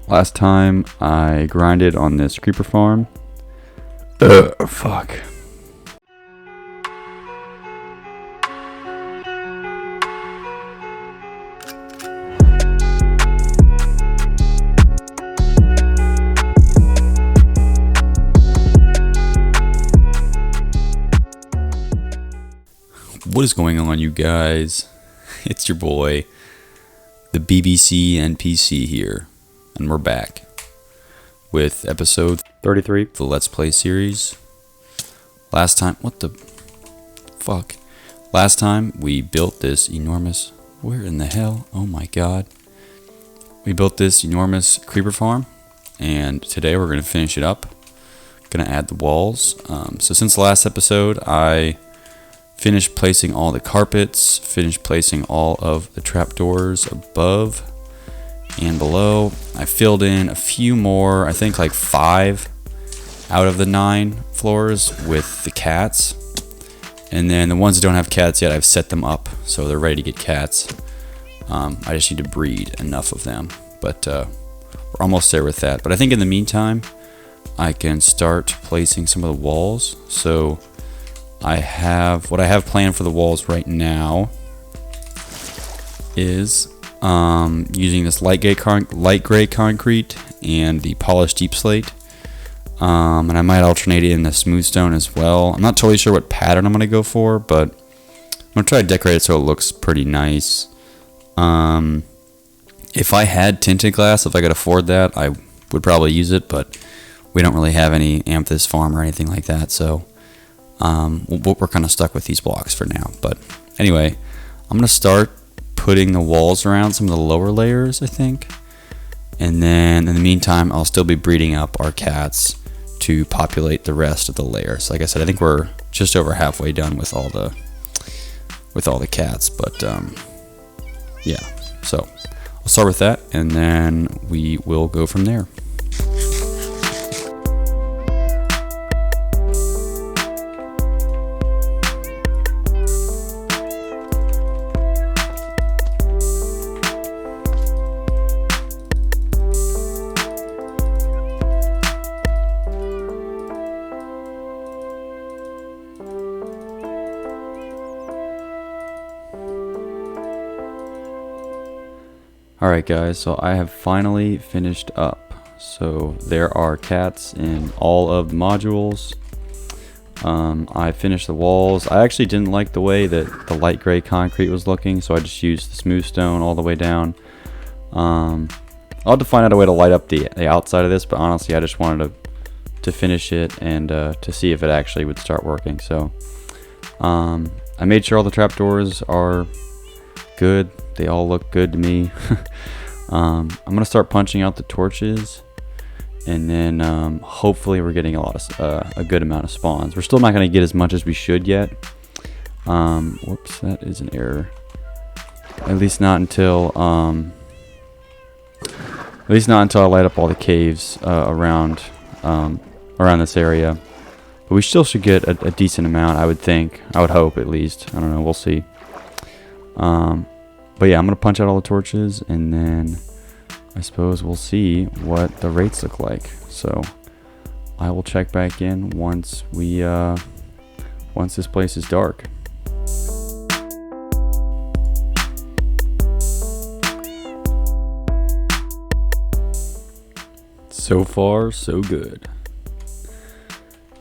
last time I grinded on this creeper farm. Fuck. What is going on, you guys? It's your boy, the BBC NPC here, and we're back with episode 33 of the Let's Play series. Last time, Last time we built this enormous, where in the hell? Oh my god. We built this enormous creeper farm, and today we're going to finish it up. Going to add the walls. So since the last episode, I finished placing all the carpets, finished placing all of the trapdoors above and below. I filled in a few more, I think like 5 out of the 9 floors with the cats. And then the ones that don't have cats yet, I've set them up so they're ready to get cats. I just need to breed enough of them, but we're almost there with that. But I think in the meantime, I can start placing some of the walls. So what I have planned for the walls right now is using this light gray concrete and the polished deep slate, and I might alternate it in the smooth stone as well. I'm not totally sure what pattern I'm going to go for, but I'm going to try to decorate it so it looks pretty nice. If I had tinted glass, if I could afford that, I would probably use it, but we don't really have any amethyst farm or anything like that, so we're kind of stuck with these blocks for now. But anyway, I'm gonna start putting the walls around some of the lower layers, I think, and then in the meantime I'll still be breeding up our cats to populate the rest of the layers. Like I said, I think we're just over halfway done with all the cats, but yeah, so I'll start with that and then we will go from there. Alright guys, so I have finally finished up. So there are cats in all of the modules. I finished the walls. I actually didn't like the way that the light gray concrete was looking, so I just used the smooth stone all the way down. I'll have to find out a way to light up the outside of this, but honestly I just wanted to finish it and to see if it actually would start working. So I made sure all the trapdoors are good. They all look good to me. I'm gonna start punching out the torches, and then hopefully we're getting a good amount of spawns. We're still not gonna get as much as we should yet. Whoops, that is an error. At least not until I light up all the caves around this area. But we still should get a decent amount, I would think. I would hope, at least. I don't know. We'll see. But yeah, I'm going to punch out all the torches, and then I suppose we'll see what the rates look like. So I will check back in once this place is dark. So far, so good.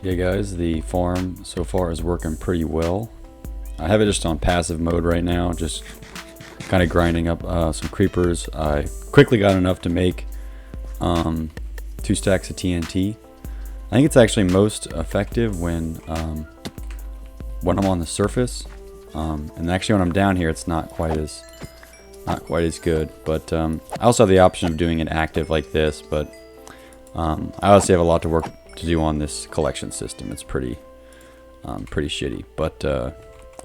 Yeah guys, the farm so far is working pretty well. I have it just on passive mode right now, just kind of grinding up some creepers. I quickly got enough to make 2 stacks of TNT. I think it's actually most effective when I'm on the surface, and actually when I'm down here it's not quite as good. But I also have the option of doing it active like this, but I obviously have a lot to do on this collection system. It's pretty shitty, but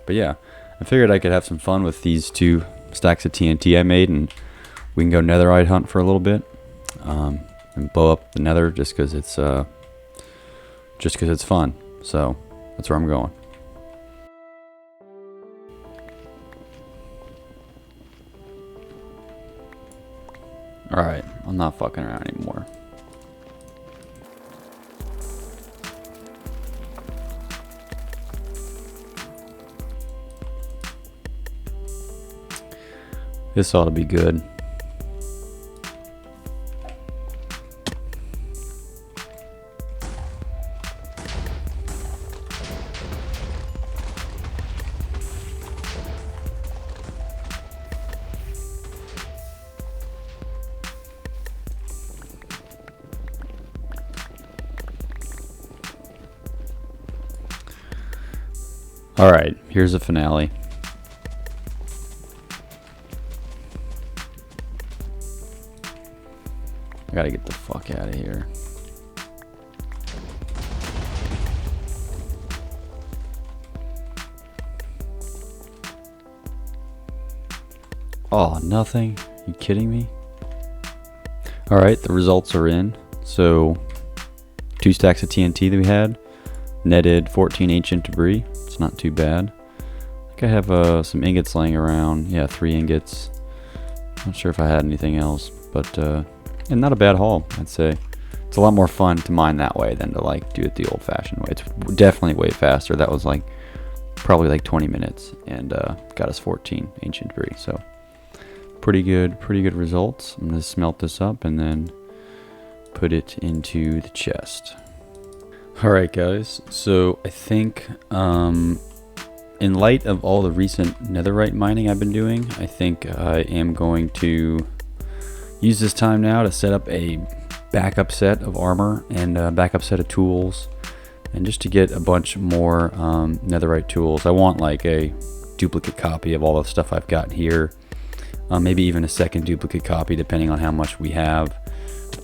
yeah, I figured I could have some fun with these 2 stacks of TNT I made, and we can go netherite hunt for a little bit, and blow up the nether just because it's fun. So that's where I'm going. Alright, I'm not fucking around anymore. This ought to be good. Alright, here's the finale. I gotta get the fuck out of here. Oh, nothing? You kidding me? Alright, the results are in. So, 2 stacks of TNT that we had netted 14 ancient debris. It's not too bad. I think I have some ingots laying around. Yeah, 3 ingots. Not sure if I had anything else, but and not a bad haul, I'd say. It's a lot more fun to mine that way than to like do it the old-fashioned way. It's definitely way faster. That was like probably like 20 minutes and got us 14 ancient debris. So pretty good results. I'm gonna smelt this up and then put it into the chest. Alright guys, so I think in light of all the recent netherite mining I've been doing, I think I am going to use this time now to set up a backup set of armor and a backup set of tools, and just to get a bunch more netherite tools. I want like a duplicate copy of all the stuff I've got here, maybe even a second duplicate copy depending on how much we have.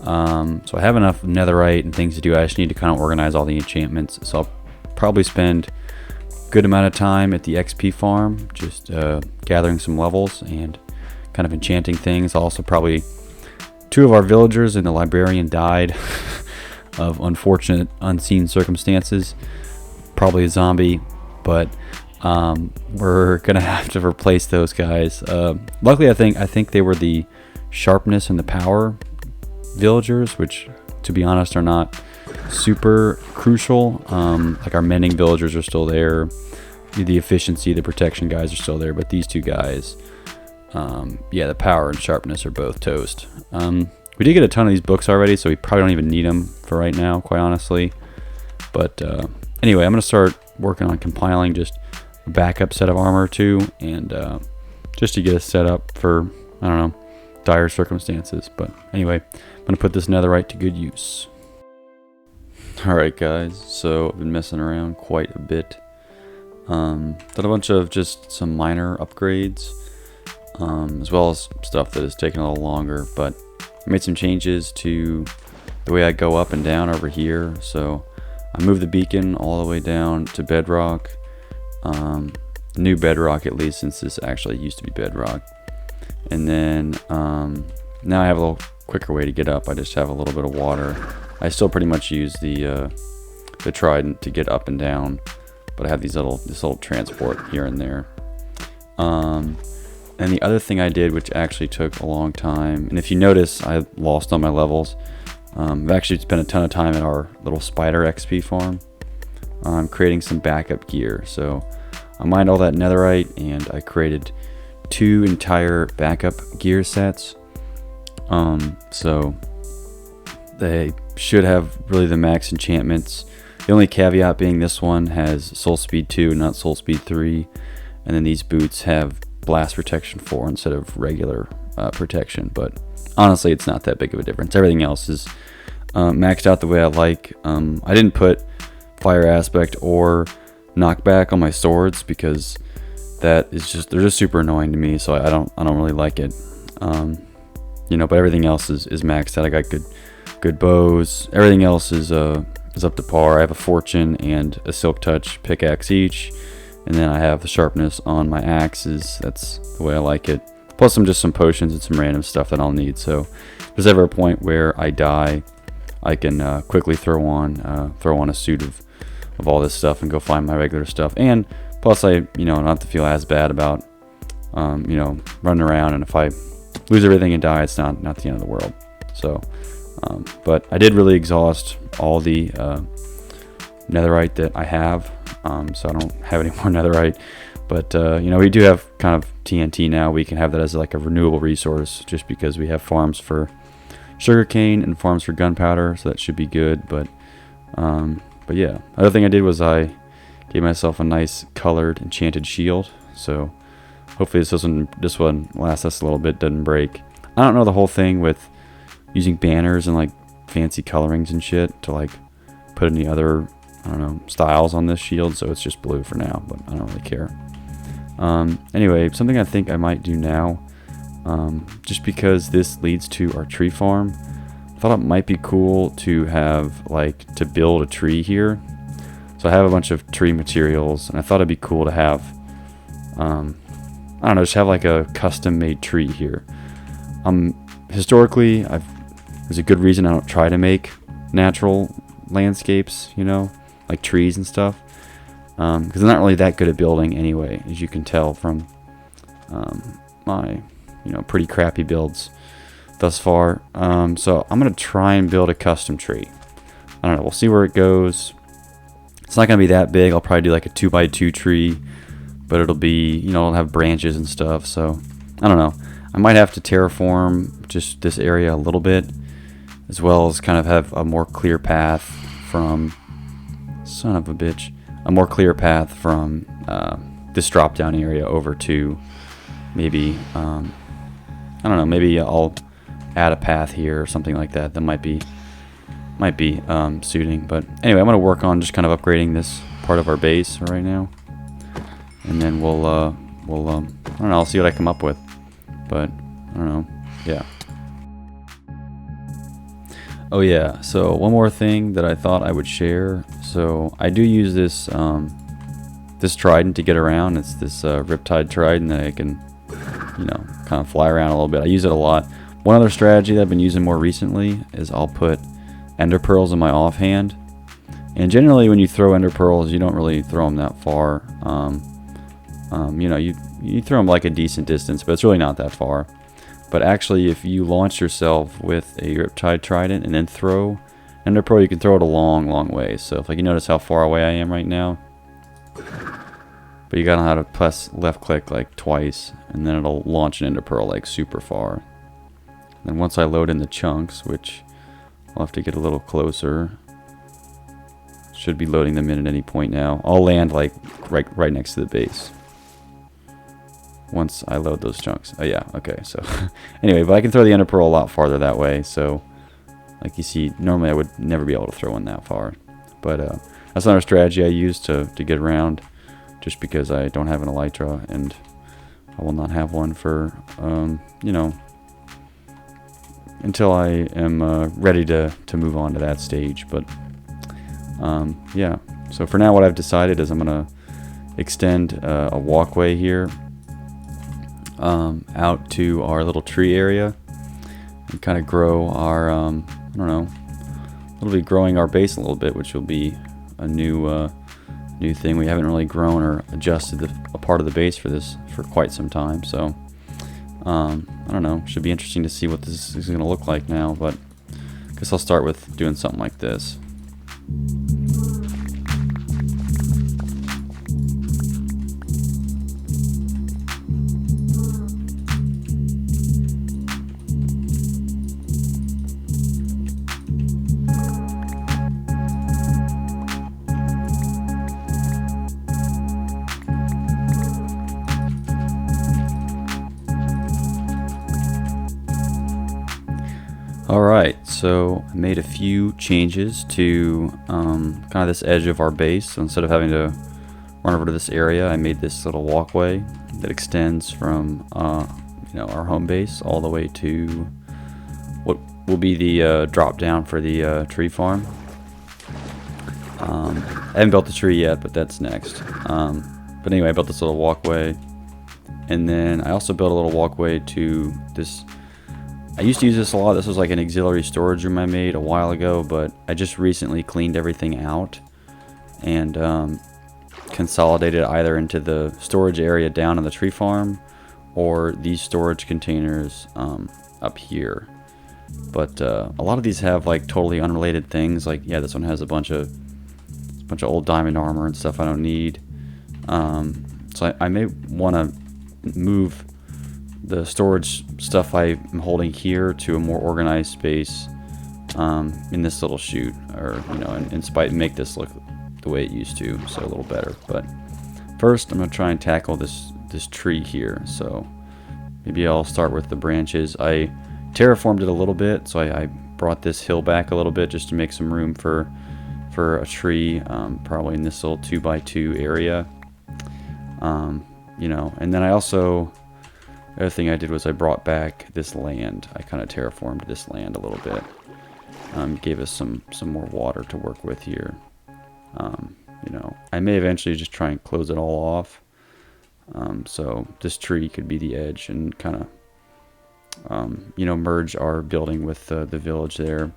So I have enough netherite and things to do. I just need to kind of organize all the enchantments. So I'll probably spend a good amount of time at the XP farm, just gathering some levels and kind of enchanting things. Also probably 2 of our villagers and the librarian died of unfortunate unseen circumstances. Probably a zombie, but we're gonna have to replace those guys. Luckily I think they were the sharpness and the power villagers, which to be honest are not super crucial. Like our mending villagers are still there, the efficiency, the protection guys are still there, but these 2 guys, yeah, the power and sharpness are both toast. We did get a ton of these books already, so we probably don't even need them for right now, quite honestly. But anyway, I'm gonna start working on compiling just a backup set of armor too, and just to get us set up for, I don't know, dire circumstances. But anyway, I'm gonna put this netherite to good use. Alright guys, so I've been messing around quite a bit. Done a bunch of just some minor upgrades, as well as stuff that has taken a little longer, but I made some changes to the way I go up and down over here. So I moved the beacon all the way down to bedrock, new bedrock at least, since this actually used to be bedrock. And then now I have a little quicker way to get up. I just have a little bit of water. I still pretty much use the trident to get up and down, but I have this little transport here and there. And the other thing I did, which actually took a long time, and if you notice, I lost on my levels. I've actually spent a ton of time at our little spider XP farm, creating some backup gear. So I mined all that netherite, and I created 2 entire backup gear sets. So they should have really the max enchantments. The only caveat being this one has soul speed 2, not soul speed 3, and then these boots have blast protection 4 instead of regular protection. But honestly, it's not that big of a difference. Everything else is maxed out the way I like. I didn't put fire aspect or knockback on my swords because that is just, they're just super annoying to me, so I don't really like it. You know, but everything else is maxed out. I got good bows. Everything else is up to par. I have a fortune and a silk touch pickaxe each, and then I have the sharpness on my axes. That's the way I like it. Plus some potions and some random stuff that I'll need. So if there's ever a point where I die, I can quickly throw on a suit of all this stuff and go find my regular stuff. And plus I don't have to feel as bad about running around, and if I lose everything and die, it's not the end of the world. So, but I did really exhaust all the netherite that I have, so I don't have any more netherite. But you know, we do have kind of TNT now. We can have that as like a renewable resource, just because we have farms for sugarcane and farms for gunpowder, so that should be good. But yeah, other thing I did was I gave myself a nice colored enchanted shield. So hopefully this one lasts us a little bit, doesn't break. I don't know the whole thing with using banners and like fancy colorings and shit to like put any other, I don't know, styles on this shield, so it's just blue for now, but I don't really care. Anyway, something I think I might do now, just because this leads to our tree farm, I thought it might be cool to have like to build a tree here. So I have a bunch of tree materials, and I thought it'd be cool to have, I don't know, just have like a custom made tree here. Historically, there's a good reason I don't try to make natural landscapes, you know, like trees and stuff, because I'm not really that good at building anyway, as you can tell from my, you know, pretty crappy builds thus far. So I'm gonna try and build a custom tree. I don't know, we'll see where it goes. It's not gonna be that big. I'll probably do like a 2x2 tree, but it'll be, you know, it'll have branches and stuff. So I don't know, I might have to terraform just this area a little bit, as well as kind of have a more clear path from, son of a bitch, a more clear path from this drop down area over to maybe, I don't know, maybe I'll add a path here or something like that. That might be suiting. But anyway, I'm going to work on just kind of upgrading this part of our base right now, and then we'll I don't know, I'll see what I come up with. But I don't know, yeah. Oh yeah, so one more thing that I thought I would share. So I do use this this trident to get around. It's this Riptide trident that I can, you know, kind of fly around a little bit. I use it a lot. One other strategy that I've been using more recently is I'll put ender pearls in my offhand. And generally when you throw ender pearls, you don't really throw them that far. You know, you throw them like a decent distance, but it's really not that far. But actually, if you launch yourself with a Riptide trident and then throw ender pearl, you can throw it a long, long way. So if like you notice how far away I am right now, but you gotta know how to press left click like twice, and then it'll launch an ender pearl like super far. And once I load in the chunks, which I'll have to get a little closer, should be loading them in at any point now. I'll land like right next to the base once I load those chunks. Oh yeah, okay, so anyway, but I can throw the ender pearl a lot farther that way. So like you see, normally I would never be able to throw one that far, but that's another strategy I use to get around, just because I don't have an elytra, and I will not have one for you know, until I am ready to move on to that stage. But yeah, so for now what I've decided is I'm gonna extend a walkway here out to our little tree area, and kind of grow our I don't know, we'll be growing our base a little bit, which will be a new thing. We haven't really grown or adjusted a part of the base for quite some time. So I don't know, should be interesting to see what this is going to look like now, but I guess I'll start with doing something like this. Alright, so I made a few changes to kind of this edge of our base. So instead of having to run over to this area, I made this little walkway that extends from you know, our home base all the way to what will be the drop down for the tree farm. I haven't built the tree yet, but that's next. But anyway, I built this little walkway, and then I also built a little walkway to this. I used to use this a lot. This was like an auxiliary storage room I made a while ago, but I just recently cleaned everything out and consolidated either into the storage area down in the tree farm, or these storage containers up here. But a lot of these have like totally unrelated things. Like, yeah, this one has a bunch of old diamond armor and stuff I don't need. So I may want to move the storage stuff I'm holding here to a more organized space in this little chute, or and make this look the way it used to, so a little better. But first, I'm gonna try and tackle this tree here. So maybe I'll start with the branches. I terraformed it a little bit, so I brought this hill back a little bit just to make some room for a tree, probably in this little 2x2 area. And then I also, the other thing I did was I brought back this land. I kind of terraformed this land a little bit. Gave us some more water to work with here. I may eventually just try and close it all off. So this tree could be the edge and kind of, merge our building with the village there.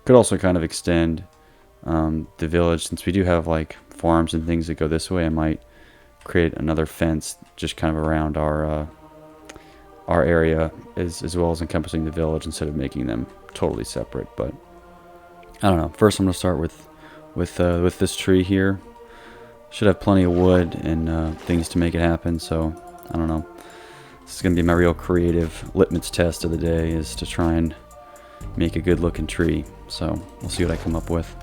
Could also kind of extend the village, since we do have like farms and things that go this way. I might create another fence just kind of around our area, as well as encompassing the village, instead of making them totally separate. But I don't know. First, I'm gonna start with this tree here. Should have plenty of wood and things to make it happen. So I don't know. This is gonna be my real creative litmus test of the day, is to try and make a good looking tree. So we'll see what I come up with.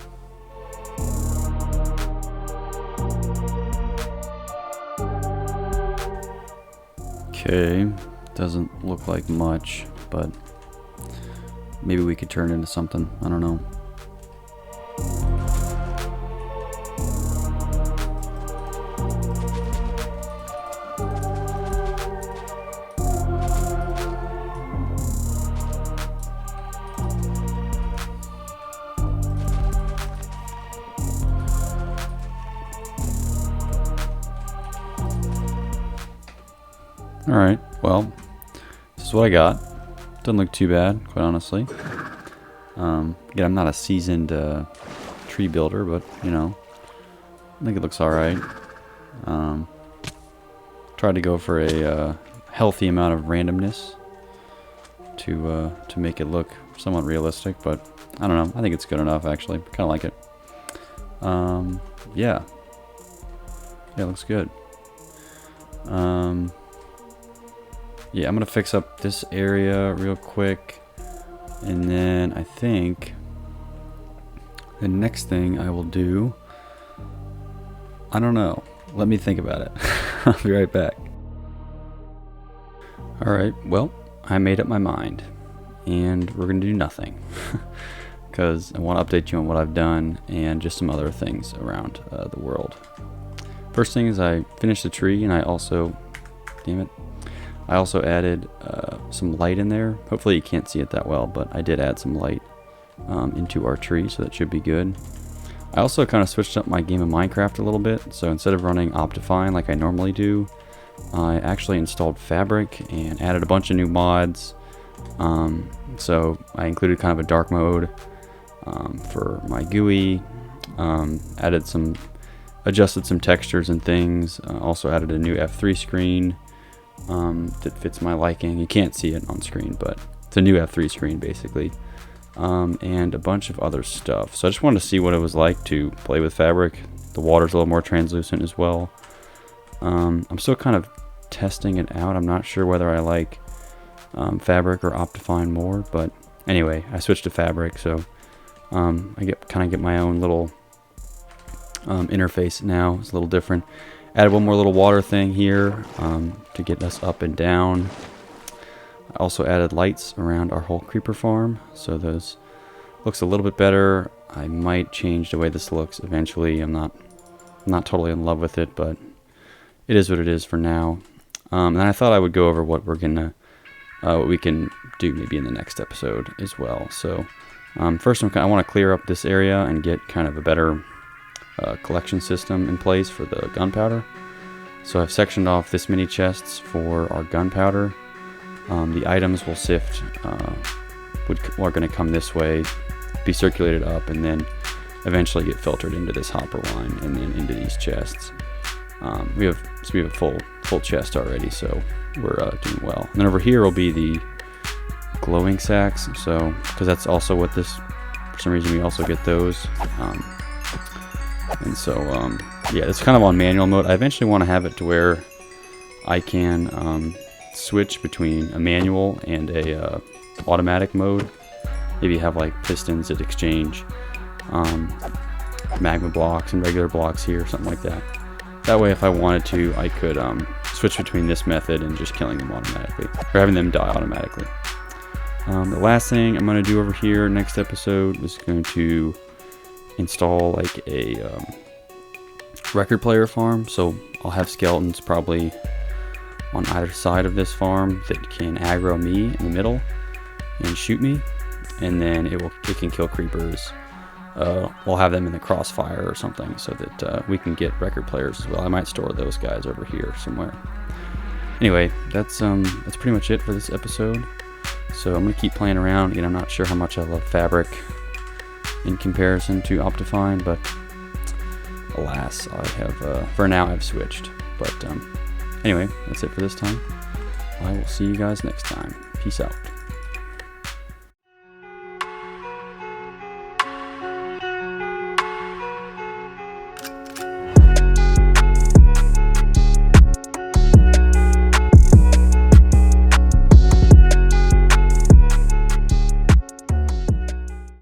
Okay, doesn't look like much, but maybe we could turn it into something. I don't know. Alright, well, this is what I got. Doesn't look too bad, quite honestly. Again, I'm not a seasoned tree builder, but, I think it looks alright. Tried to go for a healthy amount of randomness to make it look somewhat realistic, but I don't know. I think it's good enough, actually. Kind of like it. Yeah. Yeah, it looks good. Yeah, I'm going to fix up this area real quick, and then I think the next thing I will do, I don't know. Let me think about it. I'll be right back. Alright, well, I made up my mind, and we're going to do nothing, because I want to update you on what I've done and just some other things around the world. First thing is I finished the tree, and I also, damn it, I also added some light in there. Hopefully you can't see it that well, but I did add some light into our tree, so that should be good. I also kind of switched up my game of Minecraft a little bit. So instead of running Optifine like I normally do, I actually installed Fabric and added a bunch of new mods. So I included kind of a dark mode for my GUI, adjusted some textures and things, also added a new F3 screen that fits my liking. You can't see it on screen, but it's a new F3 screen basically, and a bunch of other stuff. So I just wanted to see what it was like to play with Fabric. The water's a little more translucent as well. I'm still kind of testing it out. I'm not sure whether I like Fabric or Optifine more, but anyway, I switched to Fabric, so I get my own little interface now. It's a little different. Added one more little water thing here to get us up and down. I also added lights around our whole creeper farm, so those looks a little bit better. I might change the way this looks eventually. I'm not totally in love with it, but it is what it is for now. And I thought I would go over what we can do maybe in the next episode as well. So first, I want to clear up this area and get kind of a better collection system in place for the gunpowder. So I've sectioned off this many chests for our gunpowder. The items will sift, are going to come this way, be circulated up, and then eventually get filtered into this hopper line and then into these chests. We have a full chest already, so we're doing well. And then over here will be the glowing sacks, so because that's also what this, for some reason we also get those. And so yeah, it's kind of on manual mode. I eventually want to have it to where I can switch between a manual and a automatic mode. Maybe have like pistons that exchange magma blocks and regular blocks here, something like that. That way, if I wanted to, I could switch between this method and just killing them automatically, or having them die automatically. The last thing I'm going to do over here next episode is going to install like a record player farm. So I'll have skeletons probably on either side of this farm that can aggro me in the middle and shoot me, and then it can kill creepers. We'll have them in the crossfire or something so that we can get record players as well. I might store those guys over here somewhere. Anyway, that's pretty much it for this episode. So I'm gonna keep playing around. Again, I'm not sure how much I love Fabric in comparison to Optifine, but alas, I have for now I've switched. But anyway, that's it for this time. I will see you guys next time. Peace out.